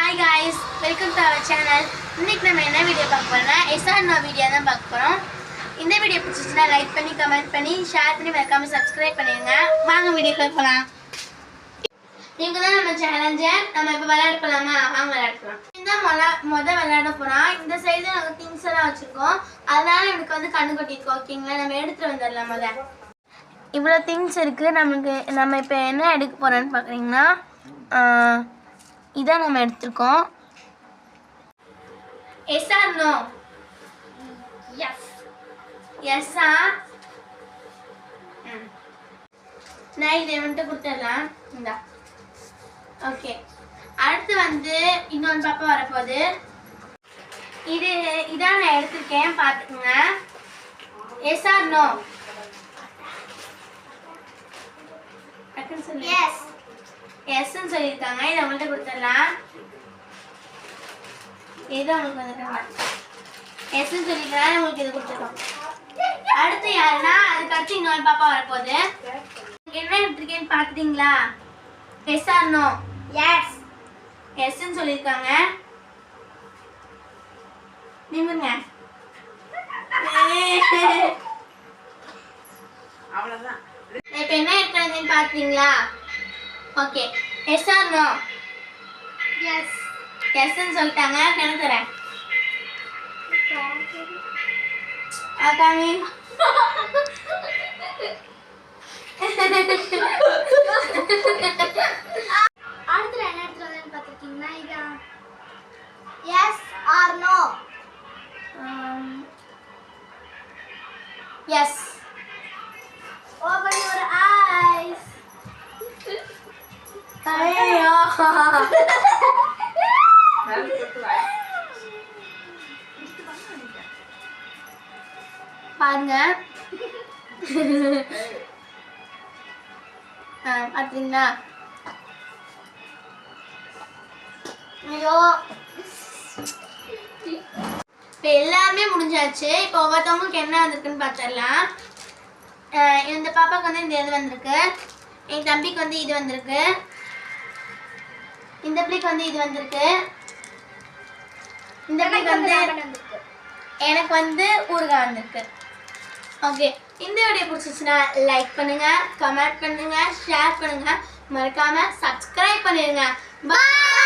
Hi guys, welcome to our channel. இன்னைக்கு நம்ம என்ன வீடியோ பார்க்க போறோம்னா எஸ்ஆர்னோ வீடியோ தான் பார்க்க போறோம். இந்த வீடியோ பிடிச்சிருந்தா லைக் பண்ணி கமெண்ட் பண்ணி ஷேர் பண்ணி மறக்காம சப்ஸ்கிரைப் பண்ணிடுங்க. வாங்க வீடியோக்குள்ள போலாம். நீங்க தான் நம்ம சேலஞ்சர். நம்ம இப்ப விளையாட போலாமா? வாங்க விளையாட போலாம். இந்த முத விளையாட போறோம். இந்த சைடு நாங்க திங்ஸ் எல்லாம் வச்சிருக்கோம். அதனால எனக்கு வந்து கண்ணு கொட்டிருக்கு. ஓகேங்களா? நம்ம எடுத்துட்டு வந்துடலாம் முத. இவ்வளோ திங்ஸ் இருக்கு. நம்ம இப்போ என்ன எடுக்க போறோம்னு பாக்குறீங்கன்னா இதான் நம்ம எடுத்துருக்கோம். Yes or no? எஸ். எஸ்ஸா? நான் இதை வந்துட்டு கொடுத்துடலாம். இந்தா. ஓகே, அடுத்து வந்து இன்னொன்று பாப்பா வரப்போகுது. இதான் நான் எடுத்திருக்கேன், பார்த்துக்குங்க. Yes or no? எஸ். எஸ்ன்னு சொல்லியிருக்காங்க. இதை உங்கள்கிட்ட கொடுத்துடலாம். ஏதோ உங்களுக்கு வந்துருக்காங்க. எஸ்ன்னு சொல்லியிருக்காங்க, உங்களுக்கு இதை கொடுத்துருக்கோம். அடுத்து யாருன்னா அதுக்கடுத்து இன்னொரு பாப்பா வரப்போகுது. என்ன எடுத்துருக்கேன்னு பார்த்துட்டீங்களா? Yes or no? எஸ். எஸ்ன்னு சொல்லியிருக்காங்க. நிமிருங்க. அவ்வளோதான். இப்போ என்ன இருக்கிறதுன்னு பார்க்குறீங்களா? Okay, yes or no? Yes. எஸ்ன்னு சொல்லிட்டாங்க. கிணத்துறேன் அக்காமி. அடுத்து என்ன எடுத்துருந்தேன்னு பார்த்துருக்கீங்கன்னா இதான். Yes or no? Yes. Open your eyes. ஐயோ, பாருங்க. பார்த்தீங்களா? ஐயோ, இப்போ எல்லாமே முடிஞ்சாச்சு. இப்போ ஒவ்வொருத்தவங்களுக்கு என்ன வந்திருக்குன்னு பார்த்துடலாம். இந்த பாப்பாவுக்கு வந்து இந்த இது வந்திருக்கு. என் தம்பிக்கு வந்து இது வந்திருக்கு. இந்த பிள்ளைக்கு வந்து இது வந்திருக்கு. இந்த பிள்ளைக்கு வந்து எனக்கு வந்து ஊறுகாய் வந்திருக்கு. ஓகே, இந்த வீடியோ பிடிச்சிச்சுன்னா லைக் பண்ணுங்க, கமெண்ட் பண்ணுங்க, ஷேர் பண்ணுங்க, மறக்காம சப்ஸ்கிரைப் பண்ணிடுங்க. பாய்.